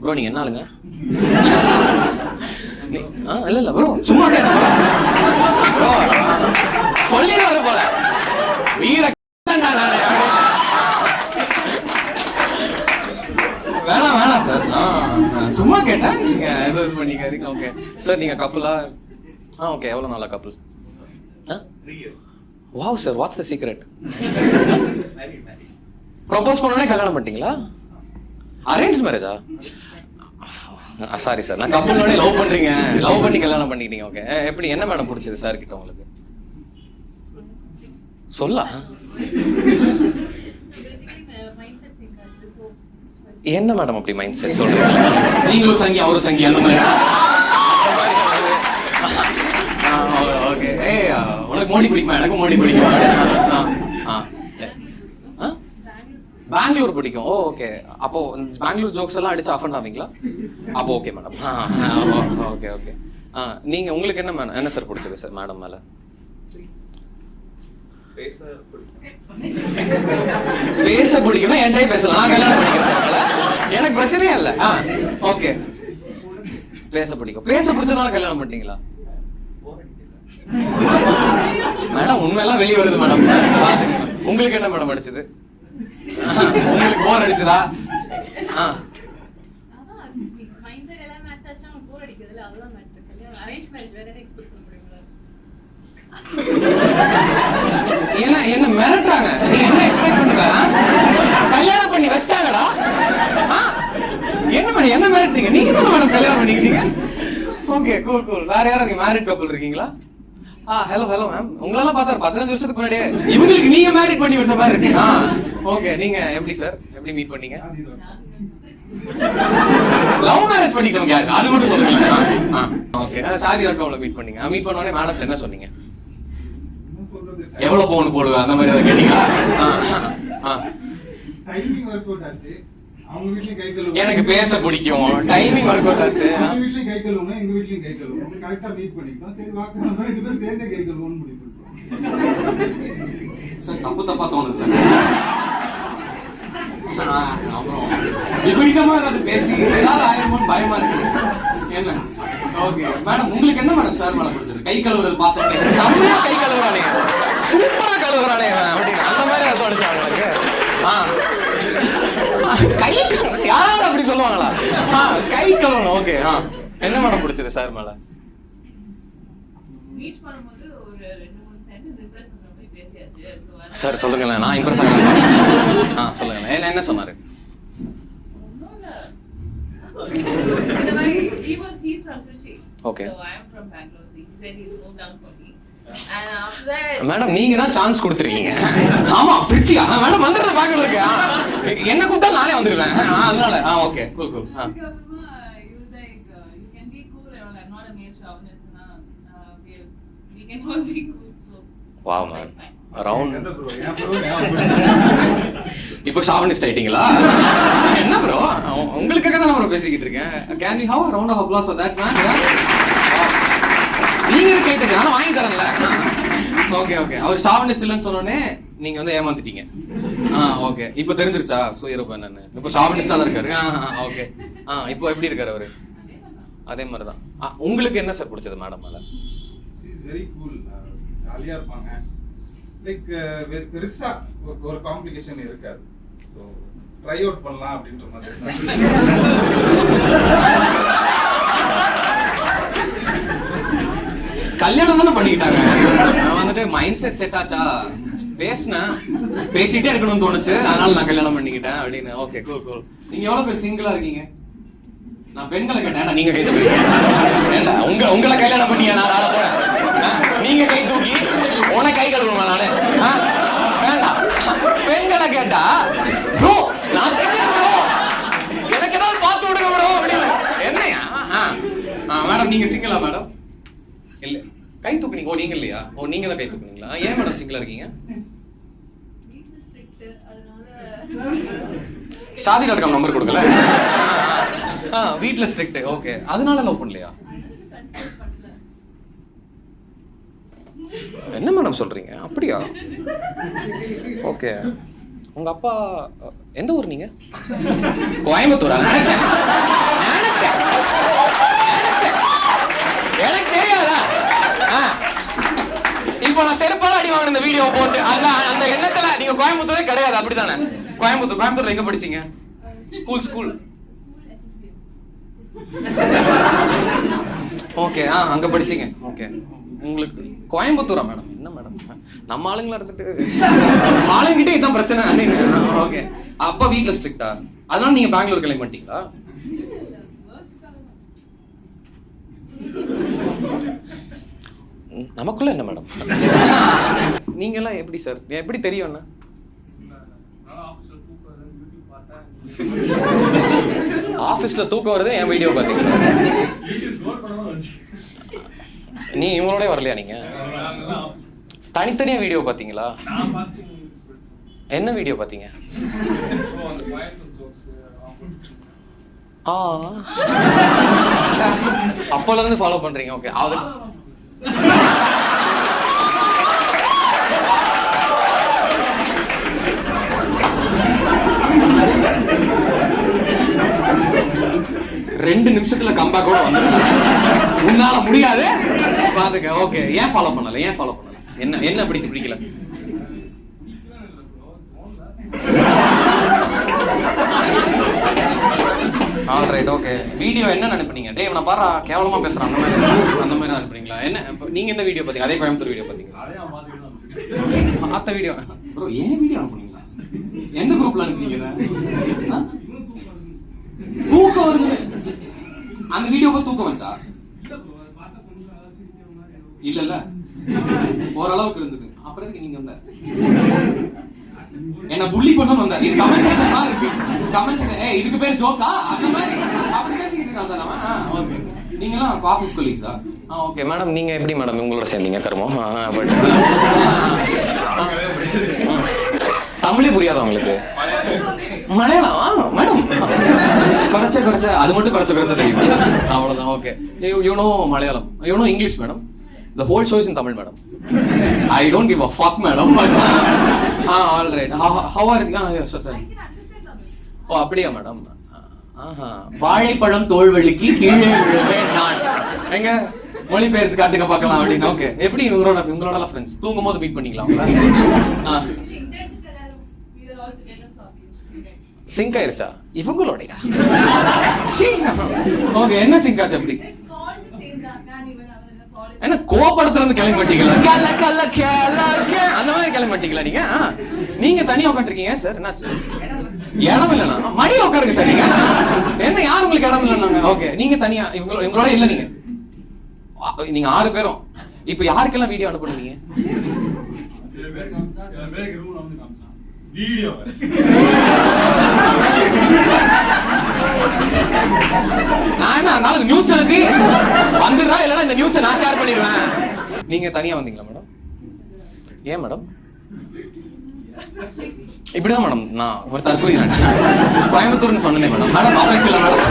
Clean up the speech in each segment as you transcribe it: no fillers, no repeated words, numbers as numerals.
Bro நீங்க என்ன ஆளுங்க? இல்ல ப்ரோ சும்மா கேட்டேன் ப்ரோ. சொல்லிடுவாரு போல வீர வேணாம் சார், நான் சும்மா கேட்டேன், நீங்க இது பண்ணிக்காதீங்க. ஓகே சார், நீங்க கப்பலா? ஓகே. எவ்வளவு நாளா கப்பல்? Wow sir, what's the secret? Propose பண்ணோனே கல்யாணம் பண்ணிட்டீங்களா? அரேஞ்ச் மேரேஜா? சாரி சார், நான் கப்பலோட லவ் பண்றீங்க, லவ் பண்ணி கல்யாணம் பண்ணிக்கிட்டீங்க. ஓகே. எப்படி, என்ன மேடம் பிடிச்சது சார் கிட்ட உங்களுக்கு? சொல்ல என்ன மேடம் அப்படி மைண்ட் செட் சொல்றீங்க? நீங்களும் சங்கி அவரும் சங்கி அந்த மாதிரி? ஓகே. உனக்கு மோடி பிடிக்குமா? எனக்கும் மோடி பிடிக்கும். பெங்களூர் பிடிக்கும். ஓகே. அப்போ பெங்களூர் ஜோக்ஸ் எல்லாம் அடிச்சு ஆஃப் ஆவீங்களா? அப்போ ஓகே மேடம். Okay okay. நீங்க உங்களுக்கு என்ன மேடம், என்ன சார் பிடிச்சது சார் மேடம் மேல? பேச பிடிக்கும்னா என்கிட்ட பேசலாம், நான் கல்யாணம் பண்ணிக்கிறேன் சார், எனக்கு பிரச்சனையே இல்ல. ஓகே. பேச பிடிக்கும். பேச பிடிச்சதுனால கல்யாணம் பண்ணிட்டீங்களா மேடம்? உண்மையெல்லாம் வெளியே வருது மேடம். உங்களுக்கு என்ன மேடம் அடிச்சது? உங்களுக்கு போர் அடிச்சதா? என்ன மிரட்டுறாங்க? நீ என்ன எக்ஸ்பெக்ட் பண்ற? கல்யாணம் பண்ணி வச்சிட்டாங்கடா. என்ன மேடம், என்ன மிரட்டுறீங்க? நீங்க தானே மேடம் கல்யாணம் பண்ணிக்கிட்டீங்க. Okay, cool cool. வேற யாராவது மேரிட் கப்பல் இருக்கீங்களா? ஹலோ மேம், உங்களெல்லாம் பார்த்தா 15 வருஷத்துக்கு முன்னாடியே இவங்களுக்கு நீங்க மேரிட் பண்ணி வச்ச மாதிரி இருக்கு. ஓகே. நீங்க எப்படி சார், எப்படி மீட் பண்ணீங்க? லவ் மேரேஜ் பண்ணிக்கோங்க யாரு, அது மட்டும் சொல்லுங்க. ஓகே. சாதி ரக்கம்ல மீட் பண்ணீங்க. மீட் பண்ணோடனே மேடத்துல என்ன சொன்னீங்க? எவ்வளவு பவுன் போடுவேன் அந்த மாதிரி கேட்டீங்களா? எனக்கு பேச பிடிக்கும், டைமிங் ஒர்க் அவுட் ஆச்சு. அவங்க வீட்லயும் கை கழுவுங்க, எங்க வீட்லயும் கை கழுவுங்க. கரெக்டா மீட் பண்ணிட்டோம். சரி வாக்கு சேர்ந்தே கை கழுவுன்னு முடிவு பண்ணிட்டோம். சார் தப்பா தோணுது சார். அப்புறம் விபரீதமா ஏதாவது பேசி ஏதாவது ஆயிரமோன்னு பயமா இருக்கு. என்ன? ஓகே மேடம், உங்களுக்கு என்ன மேடம் சார் மேல பிடிச்சது? கை கழுவுறது பார்த்தோன்னே செம்மையா கை கழுவுறானே, சூப்பரா கழுவுறானே அப்படின்னு அந்த மாதிரி அதை தோணுச்சா உங்களுக்கு? கை யாராவது அப்படி சொல்லுவாங்களா? கை கழுவணும். ஓகே. என்ன மேடம் பிடிச்சது சார் மேல? சார் சொல்லுங்களேன், நான் இம்ப்ரெஸ் ஆகிறேன். சொல்லுங்களேன், என்ன சொன்னாரு? ஓகே மேடம், நீங்க தான் சான்ஸ் கொடுத்துருக்கீங்க. ஆமா பிரிச்சியா மேடம், வந்துடுற பேங்க்ல இருக்கு. என்ன கூப்பிட்டா நானே வந்துருவேன், அதனால. Okay cool cool. Wow ma'am, round இப்போ ஷாவனிஸ்ட் ஆயிட்டீங்களா? என்ன ப்ரோ, உங்களுக்காக தான் ப்ரோ பேசிக்கிட்டு இருக்கேன். Can we have a round of applause for that man? நீங்க கை தட்டி, நான் வாங்கி தரேன்ல. Okay okay. அவர் ஷாவனிஸ்ட் இல்லைன்னு சொன்னோடனே நீங்க வந்து ஏமாத்திட்டீங்க. ஓகே. இப்போ தெரிஞ்சிருச்சா சுயரூபம் என்னன்னு? இப்போ ஷாவனிஸ்டா தான் இருக்காரு. ஓகே. இப்போ எப்படி இருக்காரு அவரு? அதே மாதிரி தான். உங்களுக்கு என்ன சார் பிடிச்சது மேடம் மேல? she is very cool, ஜாலியா இருப்பாங்க. லைக் பெருசா ஒரு காம்ப்ளிகேஷன் இருக்காது. சோ ட்ரை அவுட் பண்ணலாம் அப்படின்ற மாதிரி. கல்யாணம் தானே பண்ணிக்கிட்டாங்க. நான் வந்துட்டு மைண்ட் செட் ஆச்சா, பேசிட்டே இருக்கணும்னு தோணுச்சு, அதனால நான் கல்யாணம் பண்ணிக்கிட்டேன் அப்படின்னு. Okay cool cool. நீங்க எவ்வளவு பேர் சிங்கிளா இருக்கீங்க? நான் பெண்களை கேட்டேன், நீங்க கை தூக்கி உங்களை கல்யாணம் பண்ணியா நான் ஆள போறேன். நீங்க கை தூக்கி உன கை கழுவுமா நானு? வேண்டாம். பெண்களை கேட்டா ப்ரோ நான் சிங்கிள் ப்ரோ, எனக்கு ஏதாவது பார்த்து விடுங்க ப்ரோ அப்படின்னு. என்னையா மேடம், நீங்க சிங்கிளா மேடம்? இல்ல கை தூக்குனீங்க. நீங்க இல்லையா? நீங்க தான் கை தூக்குனீங்களா? ஏன் மேடம் சிங்கிளா இருக்கீங்க? சாதி.com நம்பர் கொடுக்கல. வீட்ல ஸ்ட்ரிக்ட். ஓகே. அதனால லவ் பண்ணலையா? என்ன மேடம் சொல்றீங்க? அப்படியா? ஓகே உங்க அப்பா எந்த ஊர் நீங்க? கோயம்புத்தூரா? நினைச்சேன் எனக்கு தெரியாதா? இப்போ நான் செருப்பால அடி வாங்கின இந்த வீடியோ போட்டு அதான் அந்த எண்ணத்துல நீங்க கோயம்புத்தூரே கிடையாது, அப்படித்தானே? கோயம்புத்தூர்ல எங்க படிச்சீங்க? ஸ்கூல் ஓகே, அங்க படிச்சீங்க. ஓகே, உங்களுக்கு கோயம்புத்தூரா மேடம்? என்ன மேடம், நம்ம ஆளுங்களா இருந்துட்டு ஆளுங்கிட்டே இதான் பிரச்சனை. ஓகே, அப்பா வீட்ல ஸ்ட்ரிக்ட்டா? அதனால நீங்க பெங்களூர் கிளம்பி பண்ணிட்டீங்களா? நமக்குள்ள என்ன மேடம்? நீங்க எல்லாம் எப்படி சார், எப்படி தெரியும்? என்ன ஆபீஸ்ல தூக்கம் வருது, என் வீடியோ பாத்தீங்களா? நீ இவங்களோட வரலையா? நீங்க தனித்தனியா வீடியோ பாத்தீங்களா? என்ன வீடியோ பாத்தீங்க? அப்போல இருந்து ஃபாலோ பண்றீங்க. ஓகே, அது ரெண்டு நிமிஷத்துல கம்பேக் கூட வந்துருங்க. உன்னால முடியாது பாத்துக்க. ஓகே, ஏன் ஃபாலோ பண்ணல? என்ன பிடிக்கல? Alright, okay. வீடியோ என்ன நினைப்பீங்க? டேய் இவனை பாரு கேவலமா பேசுறான் அந்த மாதிரி அனுப்புறீங்களா? என்ன நீங்க எந்த வீடியோ பாத்தீங்க? அதே கோயம்புத்தூர் வீடியோ பாத்தீங்களா? பார்த்த வீடியோ ப்ரோ, ஏன் வீடியோ அனுப்புனீங்களா? எந்த குரூப்ல அனுப்புனீங்க? தூக்கம் வருது. அந்த வீடியோ போய் தூக்கம் வந்துச்சா? இல்ல ஓரளவுக்கு இருந்தது. அப்புறம் எதுக்கு நீங்க வந்த? என்ன புள்ளி பண்ணனும் வந்த? இது கமெண்ட் செக்ஷன் மாதிரி இருக்கு. கமெண்ட் செக்ஷன் ஏய் இதுக்கு பேர் ஜோக்கா? அந்த மாதிரி அப்படி பேசிக்கிட்டு இருக்கான் சார் அவன். ஓகே, நீங்கலாம் ஆபீஸ் கொலீக்ஸா? ஓகே மேடம், நீங்க எப்படி மேடம் உங்களோட சேர்ந்தீங்க கர்மம்? பட் தமிழே புரியாதா உங்களுக்கு? மலையாளம் மேடம் குறைச்ச அது மட்டும் குறைச்ச தெரியும், அவ்வளவுதான். Okay, you know Malayalam, you know English madam? The whole show is in Tamil, madam. I don't give a fuck, madam. All right. How are you? Yes, sir. Oh, அப்படியா மேடம்? வாழைப்பழம் தோல்வெளிக்கு கீழே விழுவேன் நான். எங்க மொழிபெயர்த்து காட்டுங்க பார்க்கலாம் அப்படின்னு. ஓகே, எப்படி உங்களோட ஃப்ரெண்ட்ஸ் தூங்கும் போது மீட் பண்ணிக்கலாம்? சிங்க் ஆயிருச்சா இவங்களோடயா? ஓகே, என்ன சிங்க் ஆச்சு அப்படி? என்ன கோபப்படுத்துல இருந்து கிளம்பி மாட்டீங்களா? அந்த மாதிரி கிளம்பி மாட்டீங்களா நீங்க? நீங்க தனியா உட்காந்துருக்கீங்க சார், என்னாச்சு? இடம் இல்லைன்னா மடியில உட்காருங்க சார். நீங்க என்ன யார் உங்களுக்கு இடம் இல்லைன்னாங்க? ஓகே, நீங்க தனியா இவங்களோட இல்ல, நீங்க 6 பேரும் இப்ப யாருக்கெல்லாம் வீடியோ அனுப்புனீங்க? வீடியோ நான் நியூஸ் அனுப்பி வந்துடுறா, இல்லைன்னா இந்த நியூஸை நான் ஷேர் பண்ணிடுவேன். நீங்க தனியா வந்தீங்களா மேடம்? ஏன் மேடம்? இப்படிதான் மேடம், நான் ஒரு தற்கொலை கோயம்புத்தூர்னு சொன்னேன் மேடம். மேடம் ஆஃபீஸ் இல்ல மேடம்,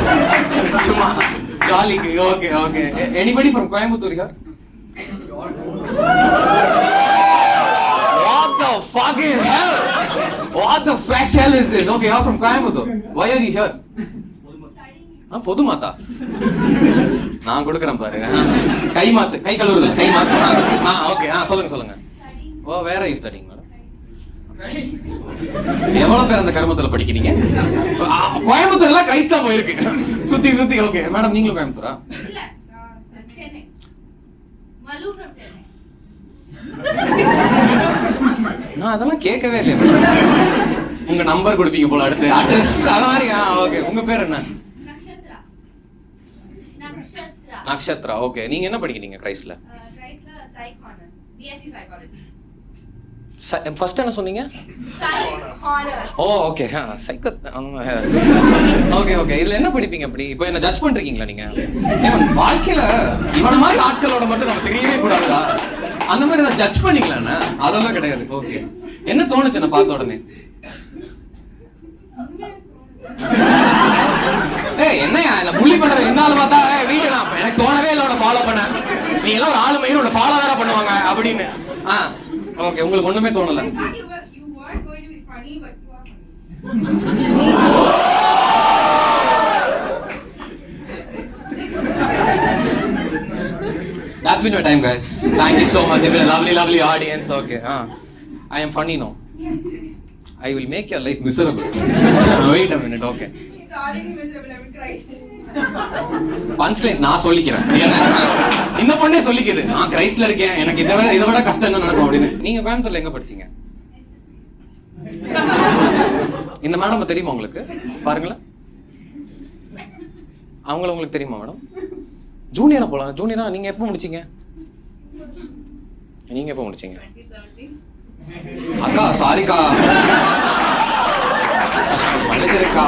சும்மா ஜாலிக்கு. Okay okay, anybody from Coimbatore here? What the fucking hell? What the fresh hell is this? Okay, you're from Coimbatore. Why are you here? பொது மாத்தா நான் கொடுக்குறேன் பாரு. கை மாத்து, கை கழுவுறது, கை மாத்து. ஓகே, சொல்லுங்க. ஓ, வேற யூ ஸ்டடிங் மேடம்? எவ்வளவு பேர் அந்த கர்மத்துல படிக்கிறீங்க? கோயம்புத்தூர் எல்லாம் கிரைஸ்தா போயிருக்கு சுத்தி. ஓகே மேடம், நீங்களும் கோயம்புத்தூரா? நான் அதெல்லாம் கேட்கவே இல்லையா? உங்க நம்பர் கொடுப்பீங்க போல, அடுத்து அட்ரஸ் அத மாதிரி. ஓகே, உங்க பேர் என்ன? நக்ஷத்ரா. ஓகே, நீங்க என்ன படிக்கிறீங்க கிரைஸ்ட்ல? ஃபர்ஸ்ட் என்ன சொன்னீங்க? ஓ ஓகே, சைக்கோ. ஓகே, இதுல என்ன படிப்பீங்க அப்படி? இப்போ என்ன ஜட்ஜ் பண்றீங்களா நீங்க? வாழ்க்கையில இவன மாதிரி ஆட்களோட மட்டும் நம்ம தெரியவே கூடாதா? அந்த மாதிரி நான் ஜட்ஜ் பண்ணிக்கலாம்னா அதெல்லாம் கிடையாது. ஓகே, என்ன தோணுச்சு என்ன பார்த்த உடனே? என்னையா என்ன புள்ளி பண்றது? என்னால பார்த்தா வீடியோ எனக்கு தோணவே இல்லை உன்னை ஃபாலோ பண்ண. நீ எல்லாம் ஒரு ஆளு மயிர் உன்னை ஃபாலோ வேற பண்ணுவாங்க அப்படின்னு. ஓகே, உங்களுக்கு ஒண்ணுமே தோணல? That's been my time, guys. Thank you so much. It's been a lovely, lovely audience. Okay. I am funny now. I will make your life miserable. Wait a minute. Okay. It's already miserable. I'm in Christ. பஞ்ச்லைன்ஸ் நான் சொல்லிக்கிறேன். இந்த பொண்ணே சொல்லிக்குது, நான் கிரைஸ்ட்ல இருக்கேன், எனக்கு இதை விட கஷ்டம் என்ன நடக்கும் அப்படின்னு. நீங்க கோயம்புத்தூர்ல எங்க படிச்சீங்க? இந்த மேடம் தெரியுமா உங்களுக்கு? பாருங்களேன், அவங்கள உங்களுக்கு தெரியுமா மேடம்? ஜூனியரா போலாம். ஜூனியரா நீங்க எப்போ முடிச்சீங்க? நீங்க எப்போ முடிச்சீங்க? அக்கா சாரிக்கா, மன்னிச்சிருக்கா,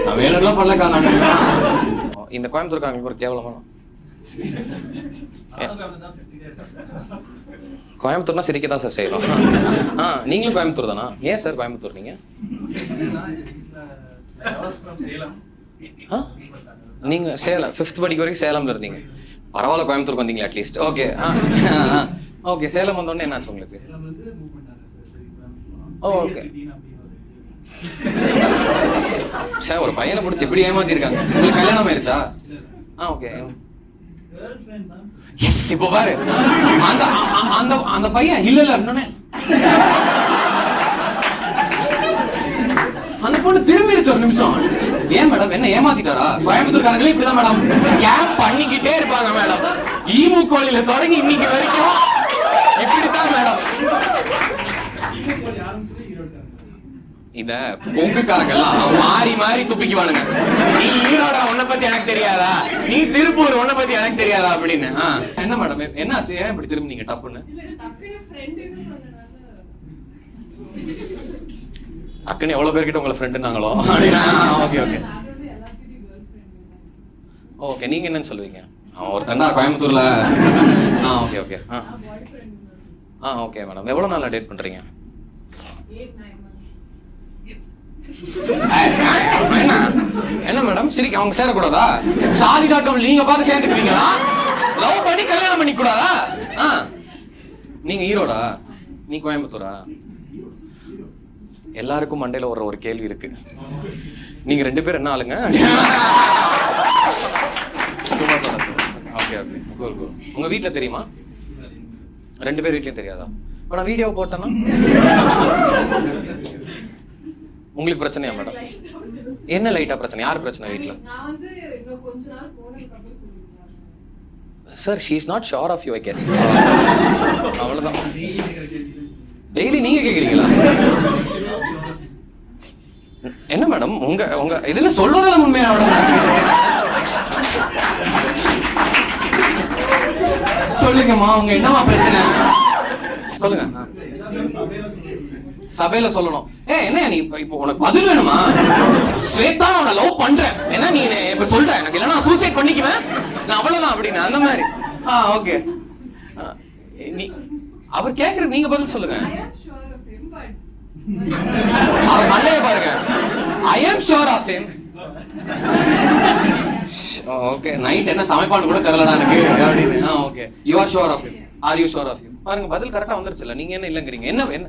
நான் வேணும்லாம் பண்ணலக்கா. நான் இந்த கோயம்புத்தூர்காரங்களுக்கு ஒரு கேவலமான, கோயம்புத்தூர்னா சிரிக்க தான் சார் செய்யணும். நீங்களும் கோயம்புத்தூர் தானா? ஏன் சார் கோயம்புத்தூர் நீங்க? நீங்க சேலம் 5th படிக்க வரைக்கும் சேலம்ல இருந்தீங்க. பரவாயில்ல, கோயம்புத்தூருக்கு வந்தீங்களா அட்லீஸ்ட். ஓகே. ஓகே, சேலம் வந்தோடனே என்னாச்சு உங்களுக்கு? ஓகே சார், ஒரு பையனை பிடிச்சி இப்படி ஏமாத்திருக்காங்க. உங்களுக்கு கல்யாணம் ஆயிருச்சா? ஓகே. எஸ், இப்போ பாரு, அந்த அந்த அந்த பையன் இல்ல அப்படின்னே அந்த பொண்ணு திரும்பிடுச்சு ஒரு நிமிஷம். ஏன் மேடம், என்ன ஏமாத்திட்டாரா? கோயம்புத்தூர்காரங்களே இப்படிதான் மேடம், ஸ்கேம் பண்ணிக்கிட்டே இருப்பாங்க மேடம். ஈமு கோழில தொடங்கி இன்னைக்கு வரைக்கும் இப்படித்தான் மேடம். இத கொங்குக்காரங்க எல்லாம் மாறி மாறி துப்பிக்குவானுங்க. நீ ஈரோட உன்னை பத்தி எனக்கு தெரியாதா, நீ திருப்பூர் உன்னை பத்தி எனக்கு தெரியாதா அப்படின்னு. என்ன மேடம், என்னாச்சு? ஏன் இப்படி திரும்பினீங்க டப்புன்னு? அக்குன்னு எவ்வளவு பேர்கிட்ட உங்களை ஃப்ரெண்டுனாங்களோ அப்படின்னா. Okay okay okay. நீங்க என்னன்னு சொல்லுவீங்க? ஒருத்தண்டா கோயம்புத்தூர்ல. Okay okay. ஓகே மேடம், எவ்வளவு நாளா டேட் பண்றீங்க? என்ன மேடம் சிரிக்க? அவங்க சேரக்கூடாதா? சாதி.com நீங்க பார்த்து சேர்ந்துக்குவீங்களா? லவ் பண்ணி கல்யாணம் பண்ணிக்க கூடாதா? நீங்க ஈரோடா, நீ கோயம்புத்தூரா? எல்லாருக்கும் மண்டையில ஒரு கேள்வி இருக்கு, நீங்க 2 பேரும் என்ன ஆளுங்க? சும்மா சொல்லுங்க. Okay okay, cool cool. உங்க வீட்ல தெரியுமா? 2 பேர் வீட்லயும் தெரியாதா? இப்ப நான் வீடியோ போட்டேன்னா உங்களுக்கு பிரச்சனையா மேடம்? என்ன லைட்டா பிரச்சனை? யார் பிரச்சனை வீட்ல? Sir, she is not sure of you, I guess. அவ்வளவுதான். டெய்லி நீங்க கேக்குறீங்களா? என்ன மேடம், உங்க இதுல சொல்றதால உண்மையா மேடம்? சொல்லுங்கம்மா, உங்க என்னமா பிரச்சனை சொல்லுங்க. சபையில சொல்லணும். என்ன நீ இப்போ உனக்கு பதில் வேணுமா? ஸ்வேதா, நான் லவ் பண்றேன், என்ன நீ இப்ப சொல்ற எனக்கு, இல்லைன்னா நான் சூசைட் பண்ணிக்குவேன், நான் அவ்வளவுதான் அப்படின்னு அந்த மாதிரி. ஓகே. நீ அவர் கேக்குறது நீங்க பதில் சொல்லுங்க. அவர் மண்டைய பாருங்க. I am sure of him. Okay, night என்ன சமைப்பான்னு கூட தெரியலடா எனக்கு அப்படின்னு. Okay, you are sure of him. Are you sure of him? பாருங்க, பதில் கரெக்டா வந்துருச்சுல. நீங்க என்ன இல்லங்கிறீங்க? என்ன என்ன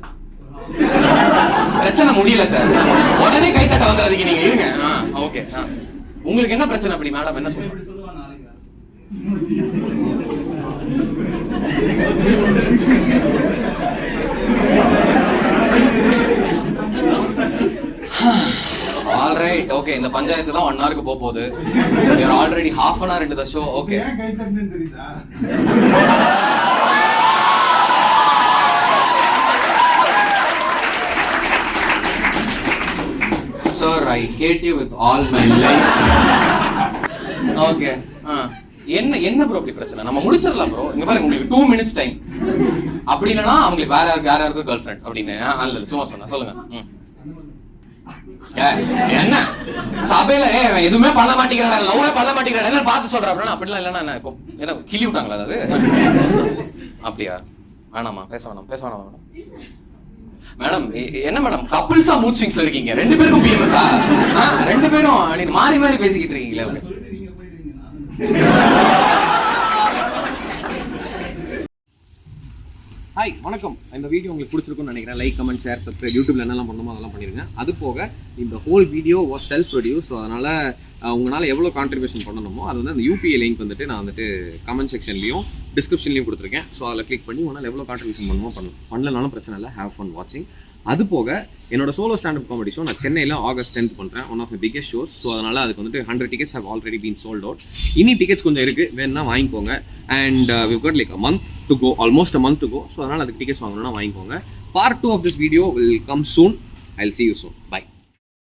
பிரச்சனை? முடியல சார், உடனே கை தட்ட வந்துடாதீங்க நீங்க, இருங்க. ஓகே, உங்களுக்கு என்ன பிரச்சனை அப்படி மேடம்? என்ன சொல்லுங்க. Alright, okay. இந்த பஞ்சாயத்து தான் 1 ஹவருக்கு போகுது. You are already half an hour into the show. Okay. Sir, I hate you with all my life. Okay. என்ன ப்ரோ இப்படி பிரச்சனை? நம்ம முடிச்சிடலாம் ப்ரோ. இங்க பாருங்க, உங்களுக்கு 2 minutes டைம். அப்படி இல்லைன்னா அவங்களுக்கு வேற யாருக்கும் கேர்ள் ஃப்ரெண்ட் அப்படின்னு. அல்ல, சும்மா சொன்னா சொல்லுங்க. என்ன சபையில எதுவுமே பண்ண மாட்டேங்கிறாடா, லவ்வே பண்ண மாட்டேங்கிறாடா, என்ன பார்த்து சொல்ற அப்படின்னா அப்படிலாம் இல்லைன்னா என்ன இப்போ என்ன கிள்ளி விட்டாங்களா? அதாவது அப்படியா? வேணாமா, பேச வேணாமா மேடம்? மேடம் என்ன மேடம் கப்பிள்ஸா மூட் ஸ்விங்ஸ்ல இருக்கீங்க? 2 பேருக்கும் பிஎம்எஸ்ஸா? 2 பேரும் மாறி மாறி பேசிக்கிட்டு இருக்கீங்களே. ஹாய் வணக்கம். இந்த வீடியோ உங்களுக்கு பிடிச்சிருக்கும்னு நினைக்கிறேன். லைக், கமெண்ட், ஷேர், சப்ஸ்கிரைப், யூடியூப்ல என்னெல்லாம் பண்ணணுமோ அதெல்லாம் பண்ணிருங்க. அது போக இந்த whole video was self produce. So அதனால் உங்களால் எவ்வளோ கான்ட்ரிபியூஷன் பண்ணணுமோ அது வந்து அந்த யூபிஐ லிங்க் வந்துட்டு நான் வந்துட்டு கமெண்ட் செக்ஷன்லையும் டிஸ்கிரிப்ஷன்லையும் கொடுத்துருக்கேன். ஸோ அதில் கிளிக் பண்ணி உங்களால் எவ்வளோ கான்ட்ரிபியூஷன் பண்ணணுமோ பண்ணலனாலும் பிரச்சனை இல்லை. ஹேவ் ஃபன் வாட்சிங். அது போக என்னோட சோலோ ஸ்டாண்டப் காமெடி ஷோ நான் சென்னையில் August 10th பண்ணுறேன். One of my biggest shows. So அதனால் அதுக்கு வந்துட்டு 100 tickets have already been sold out. இனி டிக்கெட்ஸ் கொஞ்சம் இருக்குது, வேணும்னா வாங்கிக்கோங்க. And we've got like a month to go, almost a month to go. So அதனால் அதுக்கு டிக்கெட்ஸ் வாங்கணும்னா வாங்கிக்கோங்க. Part 2 of this video will come soon. I'll see you soon. Bye.